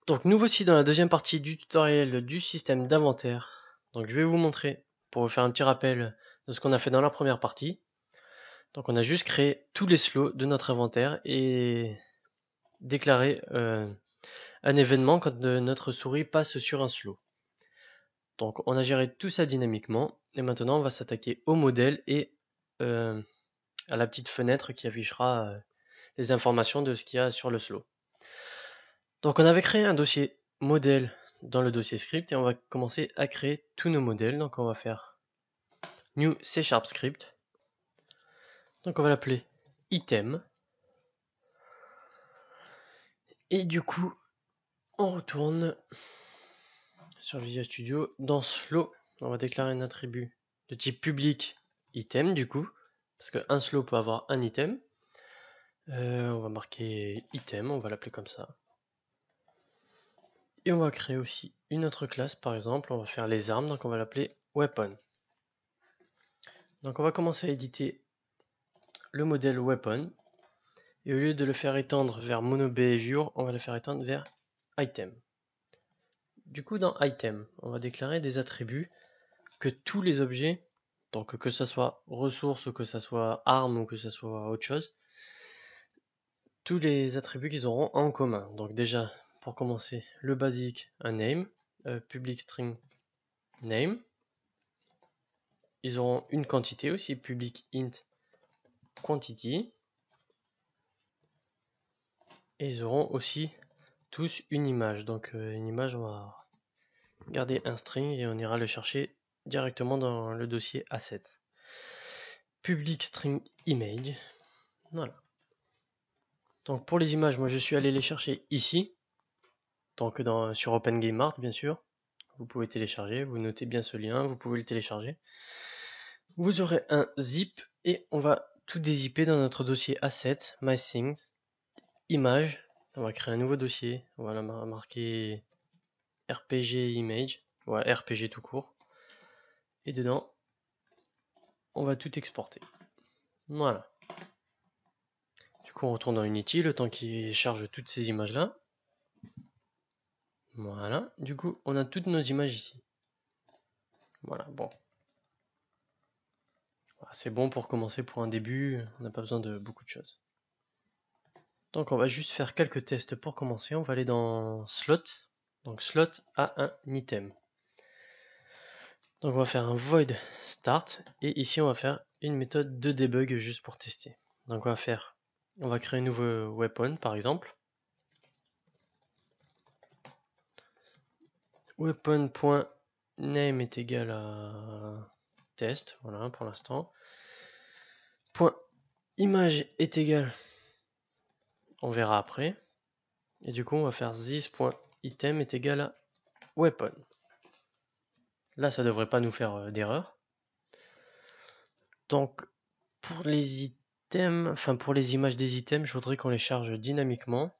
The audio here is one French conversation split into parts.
Donc nous voici dans la deuxième partie du tutoriel du système d'inventaire. Donc je vais vous montrer, pour vous faire un petit rappel de ce qu'on a fait dans la première partie. Donc on a juste créé tous les slots de notre inventaire et déclaré un événement quand notre souris passe sur un slot. Donc on a géré tout ça dynamiquement et maintenant on va s'attaquer au modèle et à la petite fenêtre qui affichera les informations de ce qu'il y a sur le slot. Donc on avait créé un dossier modèle dans le dossier script et on va commencer à créer tous nos modèles. Donc on va faire new C# script. Donc on va l'appeler item. Et du coup, on retourne sur Visual Studio. Dans slow, on va déclarer un attribut de type public item du coup, parce qu'un slow peut avoir un item. On va marquer item, on va l'appeler comme ça. Et on va créer aussi une autre classe, par exemple, on va faire les armes, donc on va l'appeler weapon. Donc on va commencer à éditer le modèle weapon, et au lieu de le faire étendre vers monobehavior, on va le faire étendre vers item. Du coup, dans item, on va déclarer des attributs que tous les objets, donc que ce soit ressources, ou que ce soit armes, ou que ce soit autre chose, tous les attributs qu'ils auront en commun. Donc déjà, pour commencer, le basique, un name, public string name. Ils auront une quantité aussi, public int quantity. Et ils auront aussi tous une image. Donc une image, on va garder un string et on ira le chercher directement dans le dossier asset. Public string image. Voilà. Donc pour les images, moi je suis allé les chercher ici. Donc sur OpenGameArt bien sûr. Vous pouvez télécharger, vous notez bien ce lien, vous pouvez le télécharger. Vous aurez un zip et on va tout dézipper dans notre dossier assets, mythings, image. On va créer un nouveau dossier, on va marquer RPG image, ouais, RPG tout court. Et dedans, on va tout exporter. Voilà. Du coup, on retourne dans Unity, le temps qu'il charge toutes ces images-là. Voilà. Du coup, on a toutes nos images ici. Voilà, bon. Voilà, c'est bon pour commencer pour un début, on n'a pas besoin de beaucoup de choses. Donc on va juste faire quelques tests pour commencer. On va aller dans slot. Donc slot a un item. Donc on va faire un void start et ici on va faire une méthode de debug juste pour tester. Donc on va créer un nouveau weapon par exemple. Weapon.name est égal à test, voilà pour l'instant. Point image est égal, on verra après. Et du coup on va faire this.item est égal à weapon. Là ça devrait pas nous faire d'erreur. Donc pour les items, enfin pour les images des items, je voudrais qu'on les charge dynamiquement.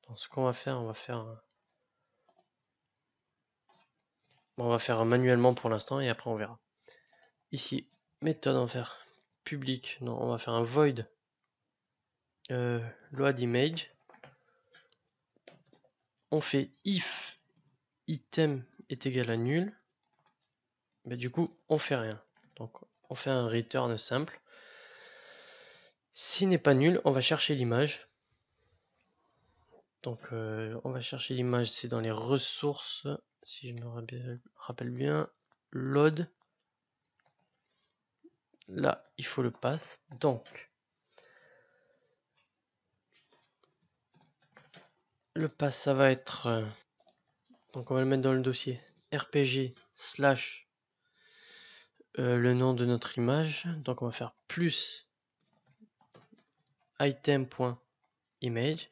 Donc ce qu'on va faire, on va faire manuellement pour l'instant et après on verra. Ici, méthode, on va faire public, non, on va faire un void load image. On fait if item est égal à nul. Mais du coup, on fait rien. Donc on fait un return simple. S'il n'est pas nul, on va chercher l'image. Donc on va chercher l'image, c'est dans les ressources, si je me rappelle bien, load. Là, il faut le pass. Donc, le pass, ça va être... donc, on va le mettre dans le dossier rpg slash le nom de notre image. Donc, on va faire plus item.image.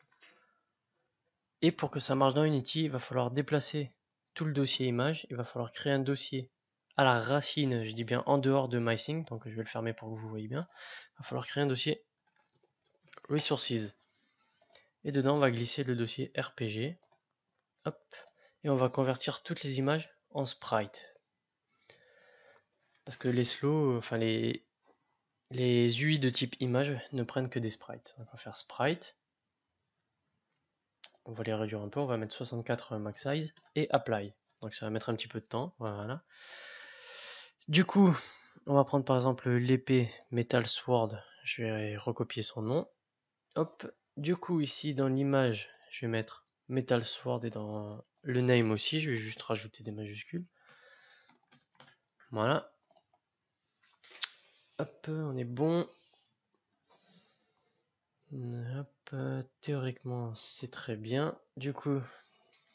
Et pour que ça marche dans Unity, il va falloir déplacer tout le dossier image. Il va falloir créer un dossier à la racine, je dis bien en dehors de mything. Donc, je vais le fermer pour que vous voyez bien. Il va falloir créer un dossier resources. Et dedans, on va glisser le dossier RPG. Hop. Et on va convertir toutes les images en sprite. Parce que les slows, enfin les UI de type image ne prennent que des sprites. Donc on va faire sprite. On va les réduire un peu, on va mettre 64 max size et apply. Donc ça va mettre un petit peu de temps, voilà. Du coup, on va prendre par exemple l'épée Metal Sword, je vais recopier son nom. Hop, du coup ici dans l'image, je vais mettre Metal Sword et dans le name aussi, je vais juste rajouter des majuscules. Voilà. Hop, on est bon. Hop, théoriquement c'est très bien. Du coup,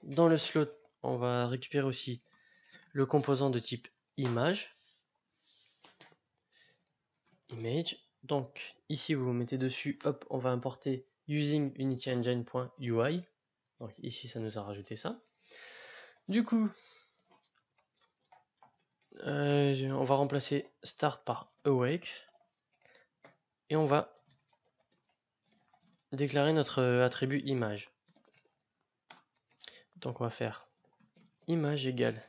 dans le slot, on va récupérer aussi le composant de type image. Image. Donc ici vous mettez dessus, hop, on va importer using unityengine.ui. Donc ici ça nous a rajouté ça. Du coup, on va remplacer start par awake et on va déclarer notre attribut image. Donc on va faire image égale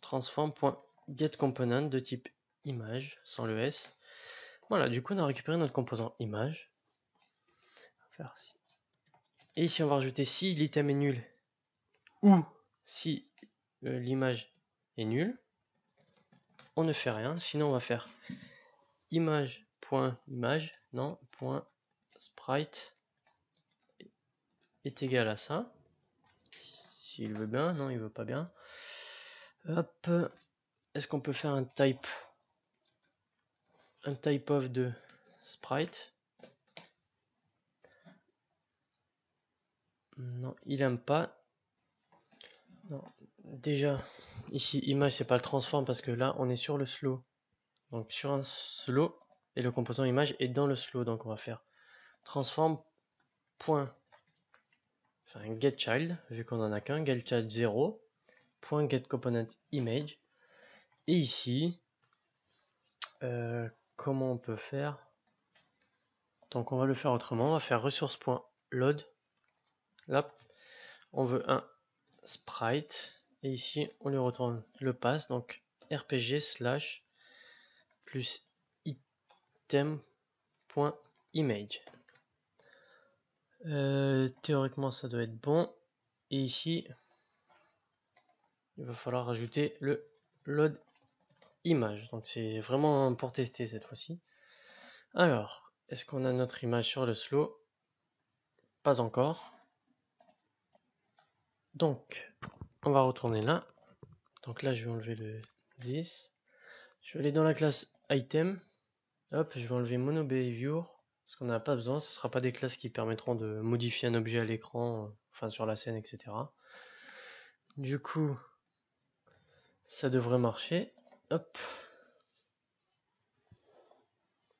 transform.getComponent de type image sans le s. Voilà, du coup on a récupéré notre composant image. Et ici on va rajouter si l'item est nul ou si l'image est nulle. On ne fait rien, sinon on va faire image.image, non, .sprite est égal à ça. S'il veut bien, non, il veut pas bien. Hop, est-ce qu'on peut faire un type of de sprite? Non, il aime pas. Non. Déjà, ici, image, c'est pas le transform parce que là, on est sur le slow. Donc, sur un slow, et le composant image est dans le slow. Donc, on va faire transform. GetChild, vu qu'on en a qu'un, GetChild 0. GetComponent image. Et ici, comment on peut faire? Donc, on va le faire autrement. On va faire ressource.load. Là, on veut un sprite. Et ici, on lui retourne le pass. Donc, rpg slash plus item.image. Théoriquement, ça doit être bon. Et ici, il va falloir rajouter le load image. Donc, c'est vraiment pour tester cette fois-ci. Alors, est-ce qu'on a notre image sur le slow? Pas encore. Donc, on va retourner là. Donc là, je vais enlever le this. Je vais aller dans la classe item. Hop, je vais enlever monoBehavior. Parce qu'on n'a pas besoin. Ce ne sera pas des classes qui permettront de modifier un objet à l'écran, enfin sur la scène, etc. Du coup, ça devrait marcher. Hop.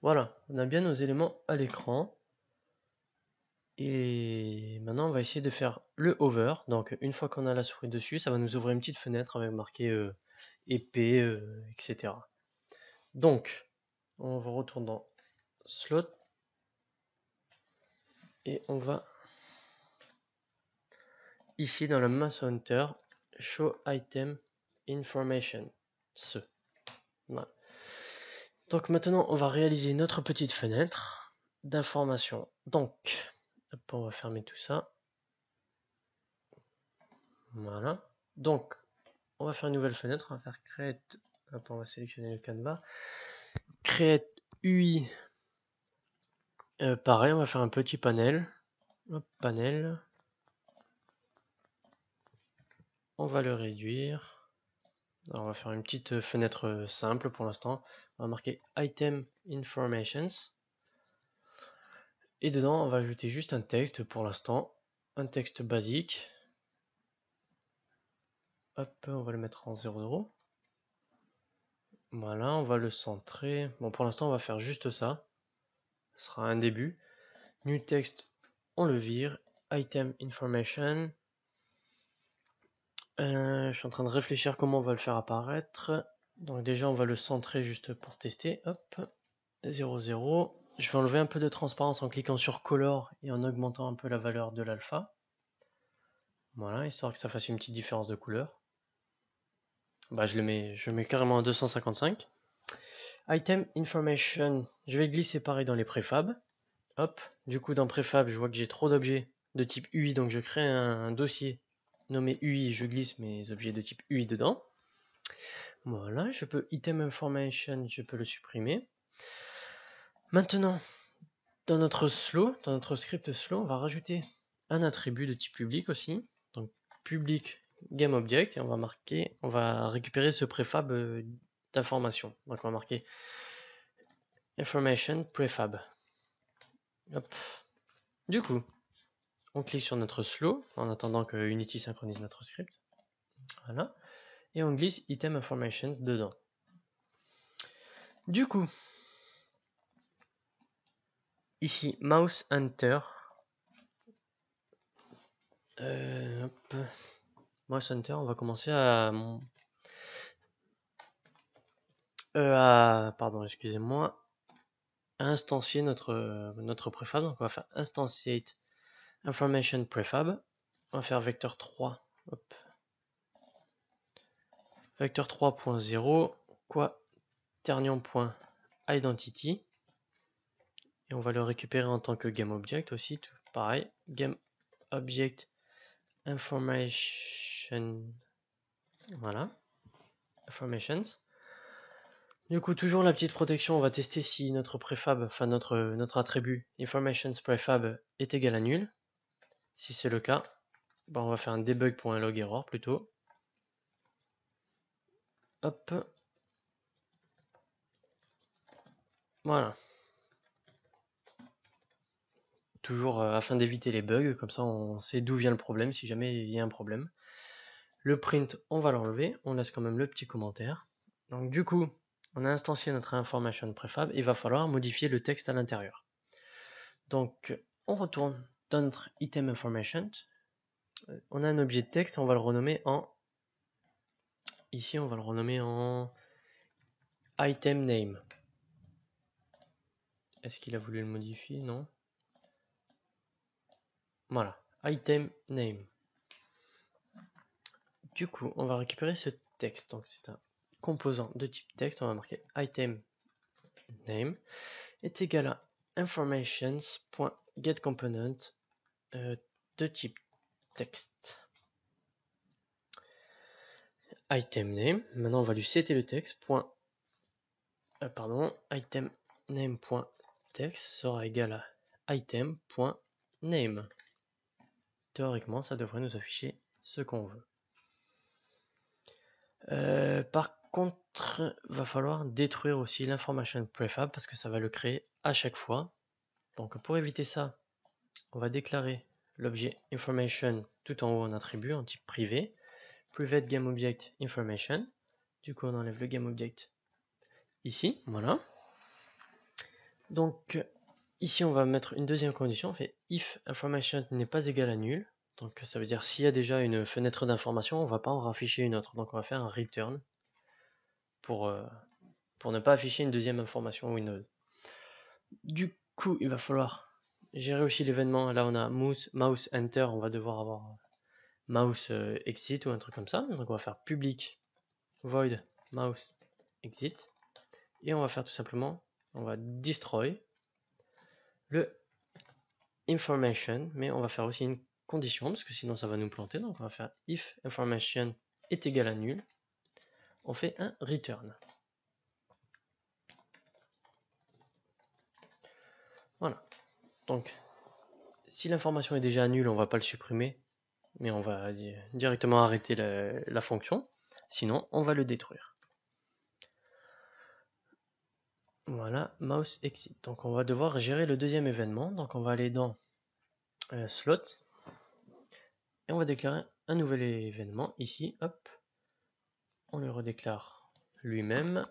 Voilà, on a bien nos éléments à l'écran. Et maintenant, on va essayer de faire le hover. Donc, une fois qu'on a la souris dessus, ça va nous ouvrir une petite fenêtre avec marqué épée, etc. Donc, on va retourner dans slot et on va ici dans le Mass Hunter show item information. Voilà. Donc maintenant, on va réaliser notre petite fenêtre d'information. Donc, hop, on va fermer tout ça. Voilà. Donc, on va faire une nouvelle fenêtre. On va faire create. Hop, on va sélectionner le canevas. Create UI. Pareil, on va faire un petit panel. Hop, panel. On va le réduire. Alors, on va faire une petite fenêtre simple pour l'instant. On va marquer item informations. Et dedans, on va ajouter juste un texte pour l'instant. Un texte basique. Hop, on va le mettre en 0,0. Voilà, on va le centrer. Bon, pour l'instant, on va faire juste ça. Ce sera un début. New text, on le vire. Item information. Je suis en train de réfléchir comment on va le faire apparaître. Donc déjà, on va le centrer juste pour tester. Hop, 0,0. Je vais enlever un peu de transparence en cliquant sur Color et en augmentant un peu la valeur de l'alpha. Voilà, histoire que ça fasse une petite différence de couleur. Bah, je mets carrément à 255. Item information, je vais glisser pareil dans les préfabs. Hop, du coup dans préfab, je vois que j'ai trop d'objets. de type UI, donc je crée un dossier nommé UI, je glisse mes objets de type UI dedans. Voilà, je peux item information, je peux le supprimer. Maintenant, dans notre script slow, on va rajouter un attribut de type public aussi. Donc public GameObject, et on va récupérer ce préfab d'information. Donc on va marquer information prefab. Hop. Du coup, on clique sur notre slow en attendant que Unity synchronise notre script. Voilà. Et on glisse item information dedans. Du coup, ici mouse enter. Mouse enter, on va commencer pardon, excusez-moi, à instancier notre prefab. Donc on va faire instantiate information prefab. On va faire vecteur 3. Hop. Vecteur 3.0 quaternion.identity. Et on va le récupérer en tant que GameObject aussi. Tout pareil. GameObject information. Voilà. Informations. Du coup, toujours la petite protection, on va tester si notre prefab, enfin notre attribut informations prefab est égal à nul. Si c'est le cas, ben on va faire un debug.log error plutôt. Hop. Voilà. Toujours afin d'éviter les bugs, comme ça on sait d'où vient le problème si jamais il y a un problème. Le print, on va l'enlever, on laisse quand même le petit commentaire. Donc du coup, on a instancié notre information prefab, il va falloir modifier le texte à l'intérieur. Donc on retourne dans notre item information. On a un objet de texte, on va le renommer en... Ici, on va le renommer en item name. Est-ce qu'il a voulu le modifier? Non. Voilà, item name. Du coup, on va récupérer ce texte. Donc, c'est un composant de type texte. On va marquer item name est égal à informations.getComponent de type texte. Item name. Maintenant, on va lui setter le texte. Item name.text sera égal à item.name. Théoriquement, ça devrait nous afficher ce qu'on veut. Par contre, va falloir détruire aussi l'information prefab parce que ça va le créer à chaque fois. Donc pour éviter ça, on va déclarer l'objet information tout en haut en attribut en type privé. Private GameObject information. Du coup, on enlève le GameObject ici, voilà. Donc ici, on va mettre une deuxième condition. On fait if information n'est pas égal à nul. Donc ça veut dire s'il y a déjà une fenêtre d'information, on ne va pas en rafficher une autre. Donc on va faire un return pour ne pas afficher une deuxième information Windows. Du coup, il va falloir gérer aussi l'événement. Là, on a mouse enter. On va devoir avoir mouse exit ou un truc comme ça. Donc on va faire public void mouse exit. Et on va faire tout simplement, on va destroy le information. Mais on va faire aussi une condition parce que sinon ça va nous planter. Donc on va faire if information est égal à nul. On fait un return. Voilà. Donc, si l'information est déjà nulle, on va pas le supprimer, mais on va directement arrêter la fonction. Sinon, on va le détruire. Voilà, mouse exit. Donc, on va devoir gérer le deuxième événement. Donc, on va aller dans slot et on va déclarer un nouvel événement ici. Hop, on le redéclare lui-même.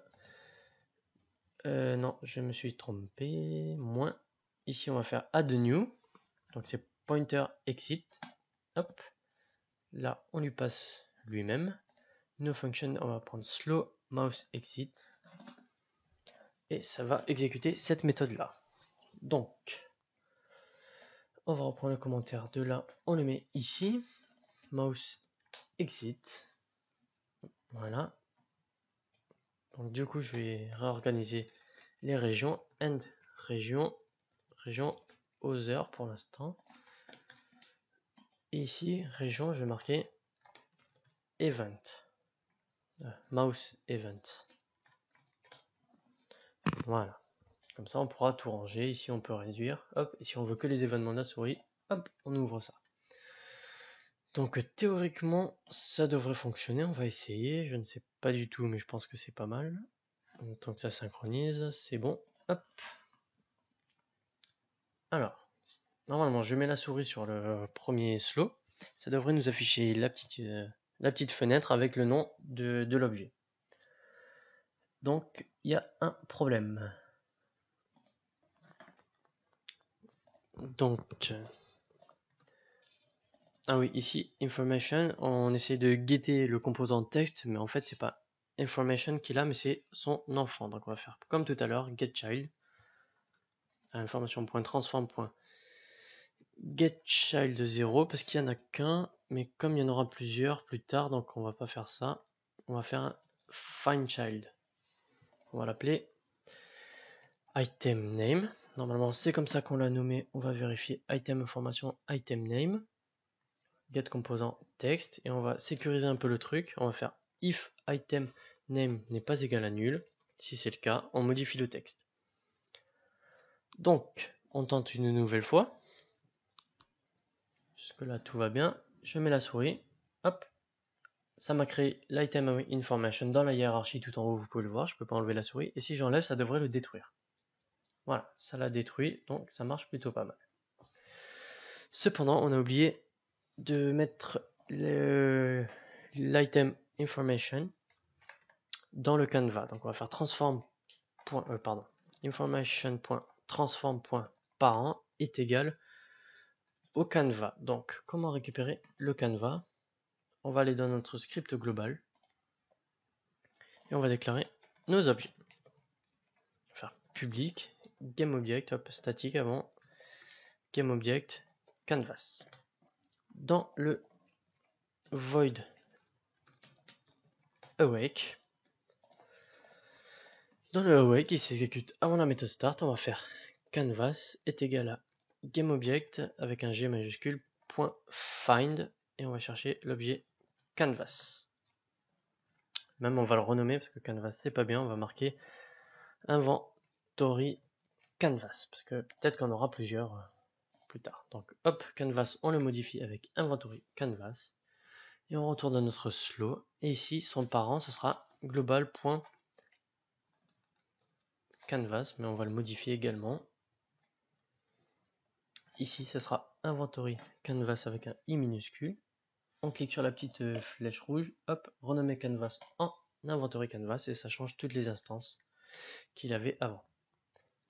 Non, je me suis trompé. Moins. Ici, on va faire add new. Donc, c'est pointer exit. Hop. Là, on lui passe lui-même. No function, on va prendre slow mouse exit. Et ça va exécuter cette méthode-là. Donc, on va reprendre le commentaire de là. On le met ici. Mouse exit. Voilà. Donc, du coup, je vais réorganiser les régions. End région. Région other pour l'instant. Et ici, région, je vais marquer event. Mouse event. Voilà. Comme ça, on pourra tout ranger. Ici, on peut réduire. Hop. Et si on veut que les événements de la souris, hop, on ouvre ça. Donc, théoriquement, ça devrait fonctionner. On va essayer. Je ne sais pas du tout, mais je pense que c'est pas mal. Tant que ça synchronise, c'est bon. Hop. Alors, normalement, je mets la souris sur le premier slow. Ça devrait nous afficher la petite fenêtre avec le nom de l'objet. Donc, il y a un problème. Donc, ah oui, ici, information, on essaie de guetter le composant texte, mais en fait, c'est pas information qu'il a, mais c'est son enfant. Donc, on va faire comme tout à l'heure, getChild, information.transform.getChild 0, parce qu'il n'y en a qu'un, mais comme il y en aura plusieurs plus tard, donc on va pas faire ça. On va faire un findChild. On va l'appeler item name. Normalement, c'est comme ça qu'on l'a nommé. On va vérifier item information item name. Get composant text. Et on va sécuriser un peu le truc. On va faire if item name n'est pas égal à nul. Si c'est le cas, on modifie le texte. Donc, on tente une nouvelle fois. Jusque là, tout va bien. Je mets la souris. Hop. Ça m'a créé l'item information dans la hiérarchie tout en haut. Vous pouvez le voir. Je ne peux pas enlever la souris. Et si j'enlève, ça devrait le détruire. Voilà, ça l'a détruit, donc ça marche plutôt pas mal. Cependant, on a oublié de mettre l'item information dans le canevas. Donc on va faire information.transform.parent est égal au canevas. Donc comment récupérer le canevas? On va aller dans notre script global et on va déclarer nos objets. On va faire public GameObject, hop, statique avant, GameObject canvas. Dans le void awake, dans le awake qui s'exécute avant la méthode start, on va faire canvas est égal à GameObject avec un G majuscule .find et on va chercher l'objet canvas. Même on va le renommer parce que canvas c'est pas bien, on va marquer inventory canvas parce que peut-être qu'on aura plusieurs plus tard. Donc hop, canvas on le modifie avec inventory canvas et on retourne dans notre slow et ici son parent ce sera global.canvas, mais on va le modifier également. Ici ce sera inventory canvas avec un i minuscule. On clique sur la petite flèche rouge, hop, renommer canvas en inventory canvas et ça change toutes les instances qu'il avait avant.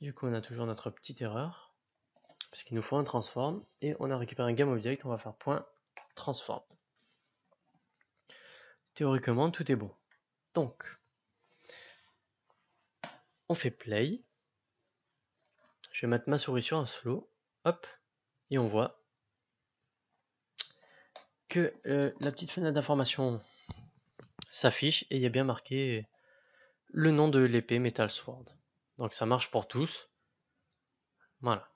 Du coup on a toujours notre petite erreur parce qu'il nous faut un transform et on a récupéré un GameObject, on va faire .transform. Théoriquement tout est bon. Donc on fait play. Je vais mettre ma souris sur un slow, hop, et on voit que la petite fenêtre d'information s'affiche et il y a bien marqué le nom de l'épée Metal Sword. Donc ça marche pour tous. Voilà.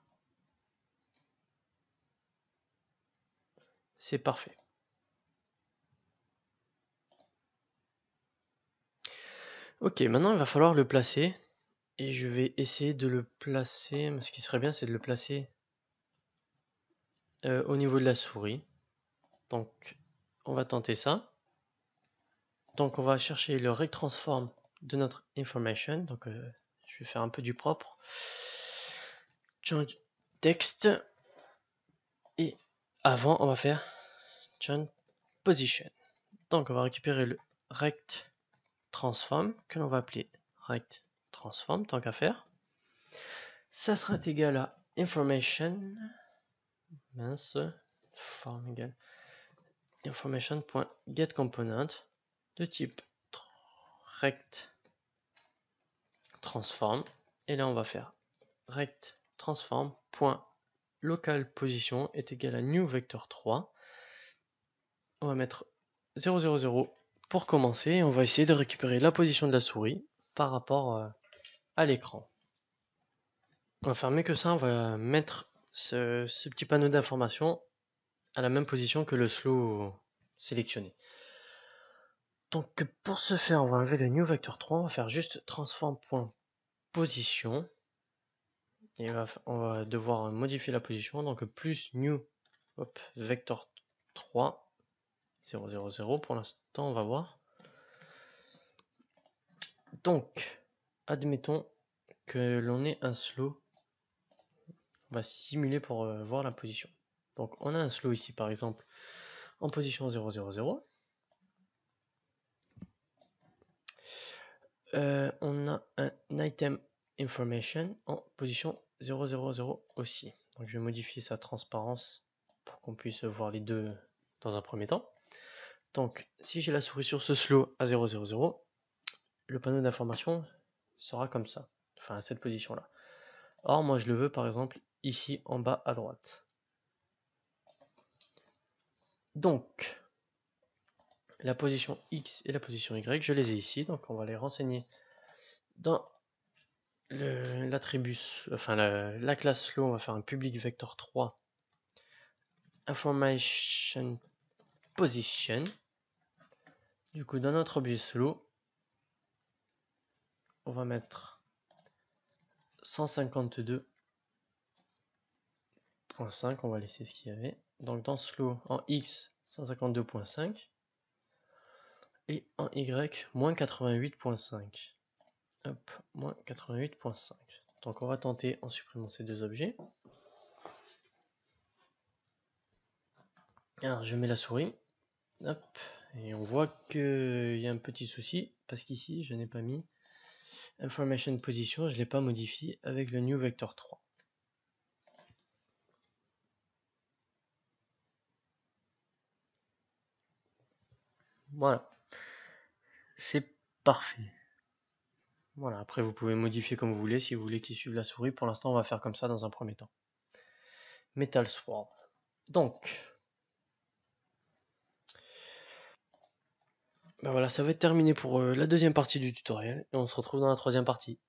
C'est parfait. Ok, maintenant il va falloir le placer. Et je vais essayer de le placer. Ce qui serait bien, c'est de le placer au niveau de la souris. Donc on va tenter ça. Donc on va chercher le rect transform de notre information. Donc je vais faire un peu du propre. Change text. Et avant, on va faire change position. Donc on va récupérer le rect transform que l'on va appeler rect transform tant qu'à faire. Ça sera égal à information form égale information.getComponent de type rect transform et là on va faire rect transform.local position est égal à new vector 3. On va mettre 0 0 0 pour commencer et on va essayer de récupérer la position de la souris par rapport à l'écran. On va faire mieux que ça, on va mettre ce petit panneau d'information à la même position que le slow sélectionné. Donc pour ce faire, on va enlever le new vector 3, on va faire juste transform.position. Et on va devoir modifier la position, donc plus new vector 3 0 0 0 pour l'instant, on va voir. Donc admettons que l'on ait un slow, on va simuler pour voir la position. Donc on a un slow ici par exemple en position 0 0 0. On a un item information en position 0 0 0 aussi. Donc je vais modifier sa transparence pour qu'on puisse voir les deux dans un premier temps. Donc si j'ai la souris sur ce slow à 0 0 0, le panneau d'information sera comme ça, enfin à cette position là. Or moi je le veux par exemple ici en bas à droite. Donc la position X et la position Y, je les ai ici, donc on va les renseigner dans l'attribut, enfin la classe slow. On va faire un public vector 3 information position. Du coup dans notre objet slow, on va mettre 152.5, on va laisser ce qu'il y avait. Donc dans slow en X 152.5 et en Y moins 88.5. Hop, moins 88.5. Donc on va tenter en supprimant ces deux objets. Alors je mets la souris, hop, et on voit qu'il y a un petit souci parce qu'ici je n'ai pas mis information position, je ne l'ai pas modifié avec le new vector 3. Voilà, c'est parfait. Voilà, après vous pouvez modifier comme vous voulez, si vous voulez qu'il suive la souris. Pour l'instant on va faire comme ça dans un premier temps. Metal Sword. Donc ben voilà, ça va être terminé pour la deuxième partie du tutoriel et on se retrouve dans la troisième partie.